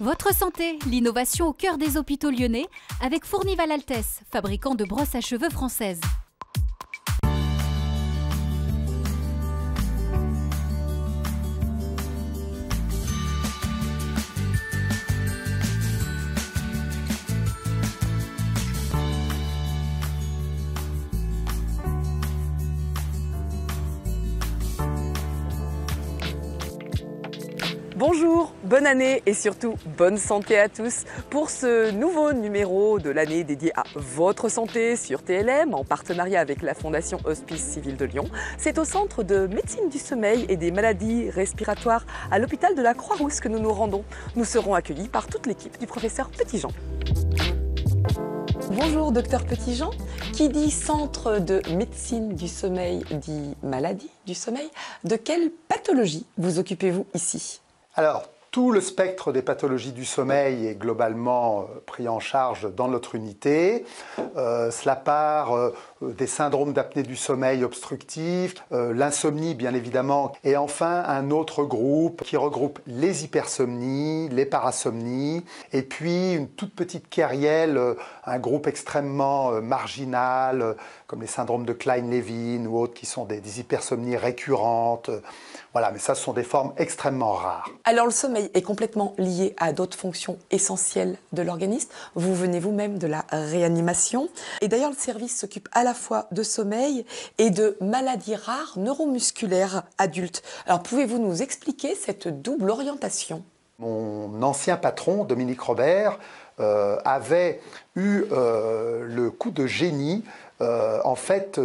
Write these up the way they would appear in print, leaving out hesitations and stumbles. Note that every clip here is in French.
Votre santé, l'innovation au cœur des hôpitaux lyonnais avec Fournival Altesse, fabricant de brosses à cheveux françaises. Bonjour, bonne année et surtout bonne santé à tous pour ce nouveau numéro de l'année dédié à votre santé sur TLM en partenariat avec la Fondation Hospice Civil de Lyon. C'est au Centre de médecine du sommeil et des maladies respiratoires à l'hôpital de la Croix-Rousse que nous nous rendons. Nous serons accueillis par toute l'équipe du professeur Petitjean. Bonjour docteur Petitjean, qui dit centre de médecine du sommeil dit maladie du sommeil. De quelle pathologie vous occupez-vous ici ? Alors, tout le spectre des pathologies du sommeil est globalement pris en charge dans notre unité. Cela part des syndromes d'apnée du sommeil obstructif, l'insomnie bien évidemment, et enfin un autre groupe qui regroupe les hypersomnies, les parasomnies, et puis une toute petite kyrielle, un groupe extrêmement marginal, comme les syndromes de Klein-Levin ou autres qui sont des hypersomnies récurrentes. Voilà, mais ça, ce sont des formes extrêmement rares. Alors, le sommeil est complètement lié à d'autres fonctions essentielles de l'organisme. Vous venez vous-même de la réanimation. Et d'ailleurs, le service s'occupe à la fois de sommeil et de maladies rares neuromusculaires adultes. Alors, pouvez-vous nous expliquer cette double orientation ? Mon ancien patron, Dominique Robert, avait eu le coup de génie, en fait,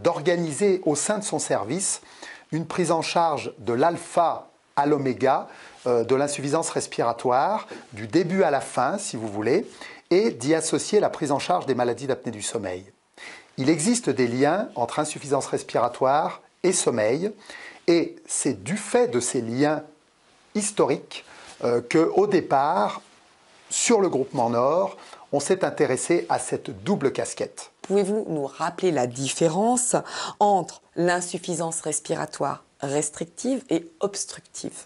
d'organiser au sein de son service une prise en charge de l'alpha à l'oméga, de l'insuffisance respiratoire, du début à la fin, si vous voulez, et d'y associer la prise en charge des maladies d'apnée du sommeil. Il existe des liens entre insuffisance respiratoire et sommeil, et c'est du fait de ces liens historiques qu'au départ, sur le groupement Nord, on s'est intéressé à cette double casquette. Pouvez-vous nous rappeler la différence entre l'insuffisance respiratoire restrictive et obstructive ?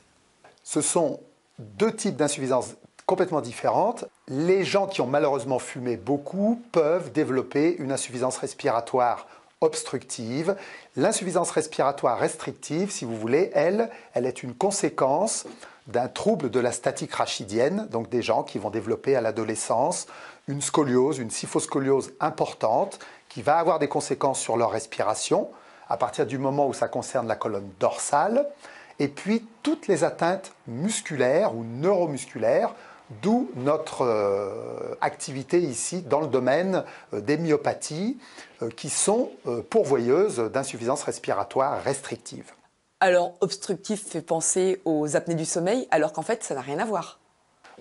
Ce sont deux types d'insuffisance complètement différentes. Les gens qui ont malheureusement fumé beaucoup peuvent développer une insuffisance respiratoire obstructive. L'insuffisance respiratoire restrictive, si vous voulez, elle est une conséquence d'un trouble de la statique rachidienne, donc des gens qui vont développer à l'adolescence une scoliose, une syphoscoliose importante, qui va avoir des conséquences sur leur respiration, à partir du moment où ça concerne la colonne dorsale, et puis toutes les atteintes musculaires ou neuromusculaires, d'où notre activité ici dans le domaine des myopathies, qui sont pourvoyeuses d'insuffisance respiratoire restrictive. Alors, obstructif fait penser aux apnées du sommeil, alors qu'en fait, ça n'a rien à voir.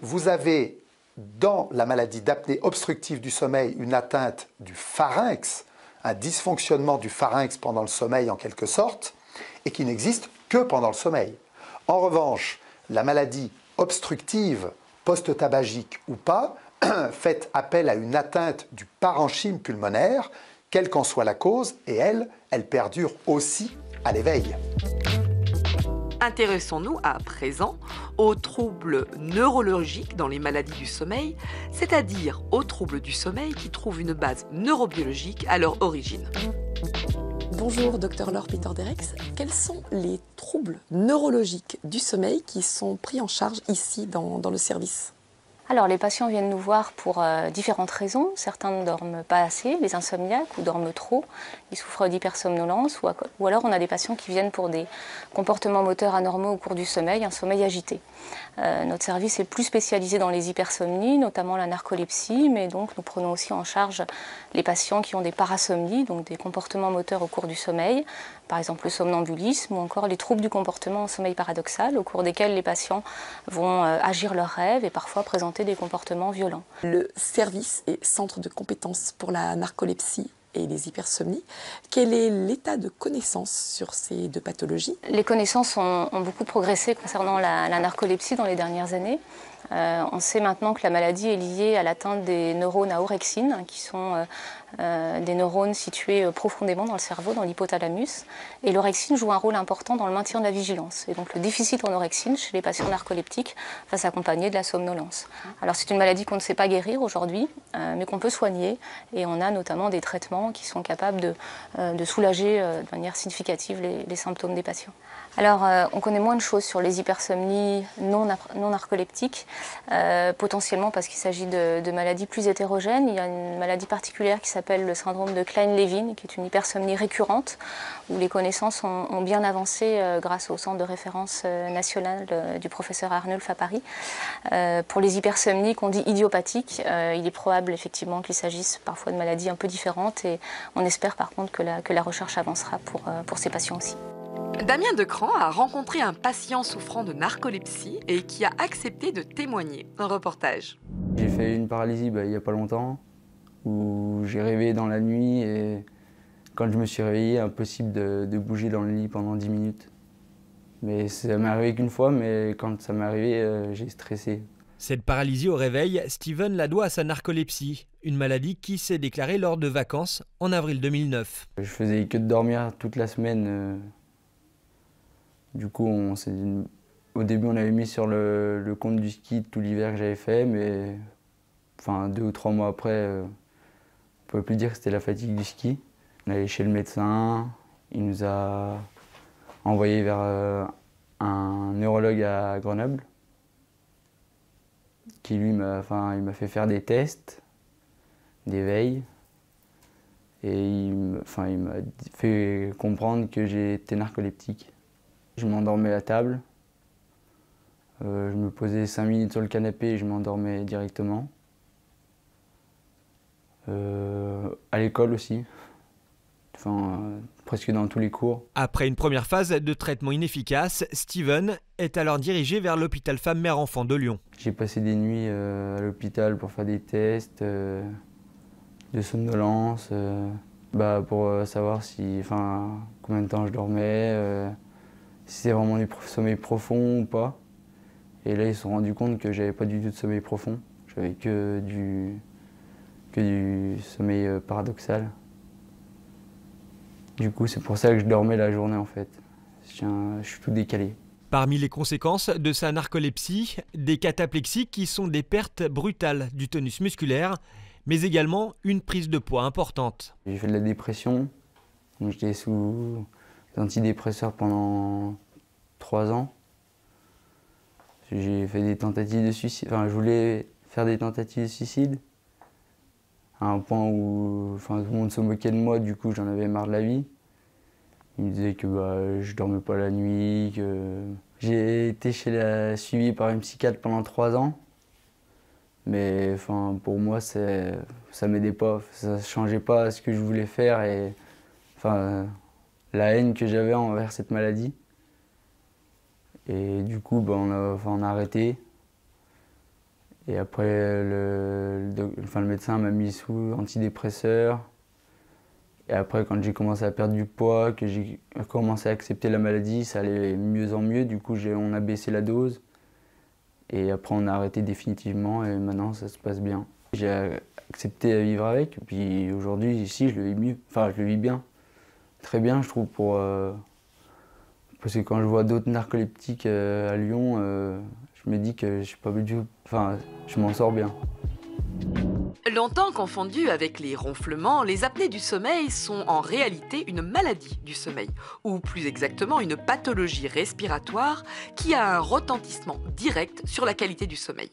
Vous avez dans la maladie d'apnée obstructive du sommeil une atteinte du pharynx, un dysfonctionnement du pharynx pendant le sommeil en quelque sorte, et qui n'existe que pendant le sommeil. En revanche, la maladie obstructive, post-tabagique ou pas, fait appel à une atteinte du parenchyme pulmonaire, quelle qu'en soit la cause, et elle perdure aussi à l'éveil. Intéressons-nous à présent aux troubles neurologiques dans les maladies du sommeil, c'est-à-dire aux troubles du sommeil qui trouvent une base neurobiologique à leur origine. Bonjour, Dr Laure Peter-Derex. Quels sont les troubles neurologiques du sommeil qui sont pris en charge ici dans le service ? Alors, les patients viennent nous voir pour différentes raisons. Certains ne dorment pas assez, les insomniaques, ou dorment trop. Ils souffrent d'hypersomnolence, ou alors on a des patients qui viennent pour des comportements moteurs anormaux au cours du sommeil, un sommeil agité. Notre service est plus spécialisé dans les hypersomnies, notamment la narcolepsie, mais donc nous prenons aussi en charge les patients qui ont des parasomnies, donc des comportements moteurs au cours du sommeil, par exemple le somnambulisme ou encore les troubles du comportement en sommeil paradoxal, au cours desquels les patients vont agir leurs rêves et parfois présenter des comportements violents. Le service est centre de compétences pour la narcolepsie et les hypersomnies. Quel est l'état de connaissance sur ces deux pathologies? Les connaissances ont beaucoup progressé concernant la narcolepsie dans les dernières années. On sait maintenant que la maladie est liée à l'atteinte des neurones à orexine, qui sont des neurones situés profondément dans le cerveau, dans l'hypothalamus. Et l'orexine joue un rôle important dans le maintien de la vigilance. Et donc le déficit en orexine chez les patients narcoleptiques va s'accompagner de la somnolence. Alors c'est une maladie qu'on ne sait pas guérir aujourd'hui, mais qu'on peut soigner. Et on a notamment des traitements qui sont capables de soulager de manière significative les symptômes des patients. Alors, on connaît moins de choses sur les hypersomnies non narcoleptiques, potentiellement parce qu'il s'agit de maladies plus hétérogènes. Il y a une maladie particulière qui s'appelle le syndrome de Klein-Levin, qui est une hypersomnie récurrente, où les connaissances ont bien avancé grâce au centre de référence national du professeur Arnulf à Paris. Pour les hypersomnies qu'on dit idiopathiques, il est probable effectivement qu'il s'agisse parfois de maladies un peu différentes, et on espère par contre que la recherche avancera pour ces patients aussi. Damien Decran a rencontré un patient souffrant de narcolepsie et qui a accepté de témoigner. Un reportage. J'ai fait une paralysie il n'y a pas longtemps, où j'ai rêvé dans la nuit et quand je me suis réveillé, impossible de bouger dans le lit pendant 10 minutes. Mais ça m'est arrivé qu'une fois, mais quand ça m'est arrivé, j'ai stressé. Cette paralysie au réveil, Steven la doit à sa narcolepsie, une maladie qui s'est déclarée lors de vacances en avril 2009. Je faisais que de dormir toute la semaine. Du coup, au début, on avait mis sur le compte du ski tout l'hiver que j'avais fait, mais 2 ou 3 mois après, on ne pouvait plus dire que c'était la fatigue du ski. On est allé chez le médecin, il nous a envoyé vers un neurologue à Grenoble, qui lui m'a fait faire des tests, des veilles, et il m'a fait comprendre que j'étais narcoleptique. Je m'endormais à table, je me posais 5 minutes sur le canapé et je m'endormais directement. À l'école aussi, presque dans tous les cours. Après une première phase de traitement inefficace, Steven est alors dirigé vers l'hôpital Femmes-Mères-Enfants de Lyon. J'ai passé des nuits à l'hôpital pour faire des tests de somnolence, pour savoir combien de temps je dormais, si c'est vraiment du sommeil profond ou pas. Et là, ils se sont rendus compte que j'avais pas du tout de sommeil profond. J'avais que du sommeil paradoxal. Du coup, c'est pour ça que je dormais la journée, en fait. Je suis tout décalé. Parmi les conséquences de sa narcolepsie, des cataplexies qui sont des pertes brutales du tonus musculaire, mais également une prise de poids importante. J'ai fait de la dépression. J'étais sous antidépresseurs pendant 3 ans. J'ai fait des tentatives de suicide. Je voulais faire des tentatives de suicide à un point où tout le monde se moquait de moi, du coup j'en avais marre de la vie. Ils me disaient que je dormais pas la nuit, que j'ai été suivi par une psychiatre pendant 3 ans. Mais pour moi ça m'aidait pas, ça changeait pas ce que je voulais faire et la haine que j'avais envers cette maladie. Et du coup, on a arrêté. Et après, le médecin m'a mis sous antidépresseur. Et après, quand j'ai commencé à perdre du poids, que j'ai commencé à accepter la maladie, ça allait mieux en mieux. Du coup, on a baissé la dose. Et après, on a arrêté définitivement et maintenant, ça se passe bien. J'ai accepté à vivre avec. Et puis aujourd'hui, ici, je le vis mieux. Je le vis bien. Très bien, je trouve, parce que quand je vois d'autres narcoleptiques à Lyon, je me dis que je suis pas du tout, je m'en sors bien. Longtemps confondues avec les ronflements, les apnées du sommeil sont en réalité une maladie du sommeil, ou plus exactement une pathologie respiratoire qui a un retentissement direct sur la qualité du sommeil.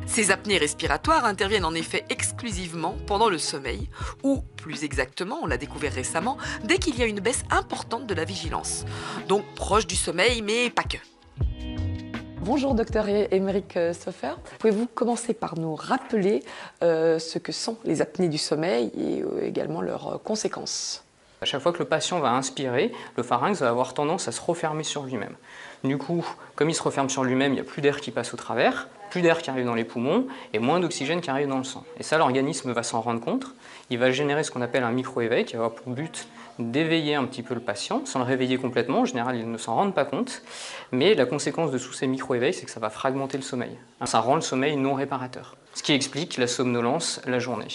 Ces apnées respiratoires interviennent en effet exclusivement pendant le sommeil, ou plus exactement, on l'a découvert récemment, dès qu'il y a une baisse importante de la vigilance. Donc proche du sommeil, mais pas que. Bonjour docteur Émeric Soffer. Pouvez-vous commencer par nous rappeler ce que sont les apnées du sommeil et également leurs conséquences? À chaque fois que le patient va inspirer, le pharynx va avoir tendance à se refermer sur lui-même. Du coup, comme il se referme sur lui-même, il n'y a plus d'air qui passe au travers, plus d'air qui arrive dans les poumons et moins d'oxygène qui arrive dans le sang. Et ça, l'organisme va s'en rendre compte. Il va générer ce qu'on appelle un micro-éveil qui va avoir pour but d'éveiller un petit peu le patient, sans le réveiller complètement. En général, ils ne s'en rendent pas compte. Mais la conséquence de tous ces micro-éveils, c'est que ça va fragmenter le sommeil. Ça rend le sommeil non réparateur. Ce qui explique la somnolence la journée.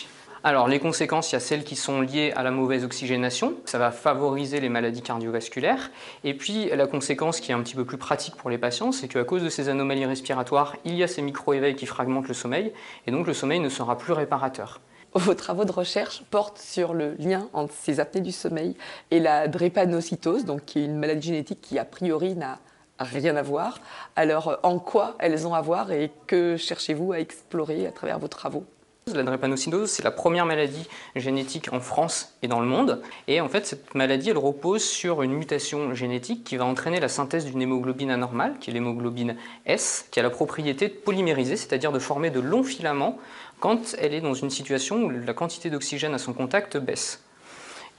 Alors, les conséquences, il y a celles qui sont liées à la mauvaise oxygénation. Ça va favoriser les maladies cardiovasculaires. Et puis, la conséquence qui est un petit peu plus pratique pour les patients, c'est qu'à cause de ces anomalies respiratoires, il y a ces micro-éveils qui fragmentent le sommeil. Et donc, le sommeil ne sera plus réparateur. Vos travaux de recherche portent sur le lien entre ces apnées du sommeil et la drépanocytose, donc qui est une maladie génétique qui, a priori, n'a rien à voir. Alors, en quoi elles ont à voir et que cherchez-vous à explorer à travers vos travaux ? La drépanocytose, c'est la première maladie génétique en France et dans le monde. Et en fait, cette maladie, elle repose sur une mutation génétique qui va entraîner la synthèse d'une hémoglobine anormale, qui est l'hémoglobine S, qui a la propriété de polymériser, c'est-à-dire de former de longs filaments quand elle est dans une situation où la quantité d'oxygène à son contact baisse.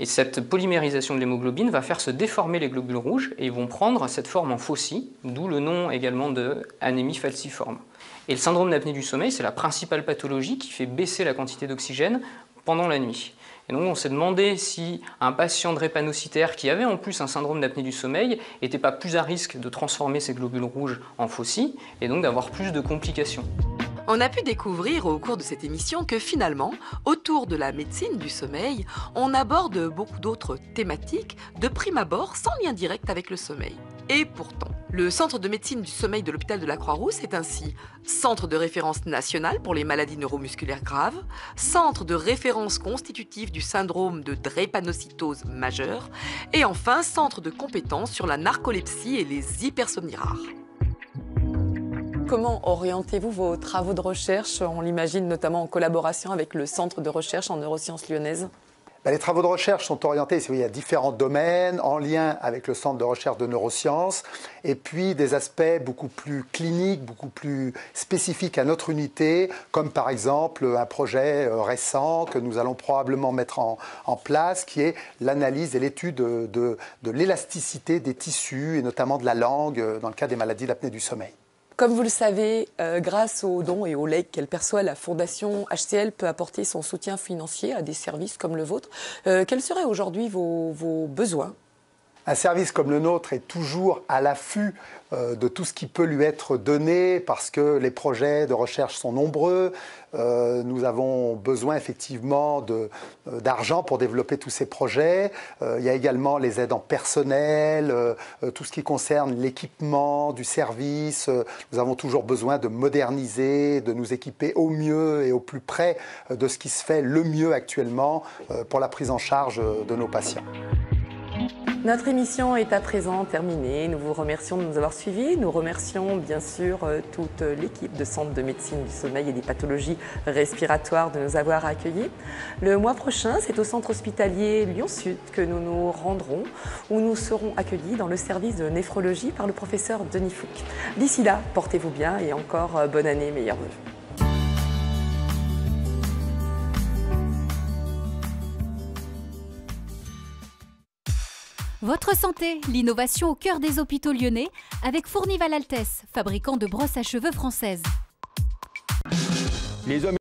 Et cette polymérisation de l'hémoglobine va faire se déformer les globules rouges et ils vont prendre cette forme en faucille, d'où le nom également de anémie falciforme. Et le syndrome d'apnée du sommeil, c'est la principale pathologie qui fait baisser la quantité d'oxygène pendant la nuit. Et donc on s'est demandé si un patient drépanocytaire qui avait en plus un syndrome d'apnée du sommeil n'était pas plus à risque de transformer ces globules rouges en faucille et donc d'avoir plus de complications. On a pu découvrir au cours de cette émission que finalement, autour de la médecine du sommeil, on aborde beaucoup d'autres thématiques de prime abord sans lien direct avec le sommeil. Et pourtant, le Centre de médecine du sommeil de l'hôpital de la Croix-Rousse est ainsi centre de référence national pour les maladies neuromusculaires graves, centre de référence constitutif du syndrome de drépanocytose majeure et enfin centre de compétence sur la narcolepsie et les hypersomnies rares. Comment orientez-vous vos travaux de recherche? On l'imagine notamment en collaboration avec le Centre de recherche en neurosciences lyonnaises. Les travaux de recherche sont orientés à différents domaines en lien avec le Centre de recherche de neurosciences et puis des aspects beaucoup plus cliniques, beaucoup plus spécifiques à notre unité, comme par exemple un projet récent que nous allons probablement mettre en place qui est l'analyse et l'étude de l'élasticité des tissus et notamment de la langue dans le cas des maladies d'apnée du sommeil. Comme vous le savez, grâce aux dons et aux legs qu'elle perçoit, la Fondation HCL peut apporter son soutien financier à des services comme le vôtre. Quels seraient aujourd'hui vos besoins ? Un service comme le nôtre est toujours à l'affût de tout ce qui peut lui être donné parce que les projets de recherche sont nombreux. Nous avons besoin effectivement d'argent pour développer tous ces projets. Il y a également les aides en personnel, tout ce qui concerne l'équipement du service. Nous avons toujours besoin de moderniser, de nous équiper au mieux et au plus près de ce qui se fait le mieux actuellement pour la prise en charge de nos patients. Notre émission est à présent terminée. Nous vous remercions de nous avoir suivis. Nous remercions bien sûr toute l'équipe de Centre de médecine du sommeil et des pathologies respiratoires de nous avoir accueillis. Le mois prochain, c'est au centre hospitalier Lyon-Sud que nous nous rendrons, où nous serons accueillis dans le service de néphrologie par le professeur Denis Fouque. D'ici là, portez-vous bien et encore bonne année, meilleurs vœux. Votre santé, l'innovation au cœur des hôpitaux lyonnais avec Fournival Altesse, fabricant de brosses à cheveux françaises. Les hommes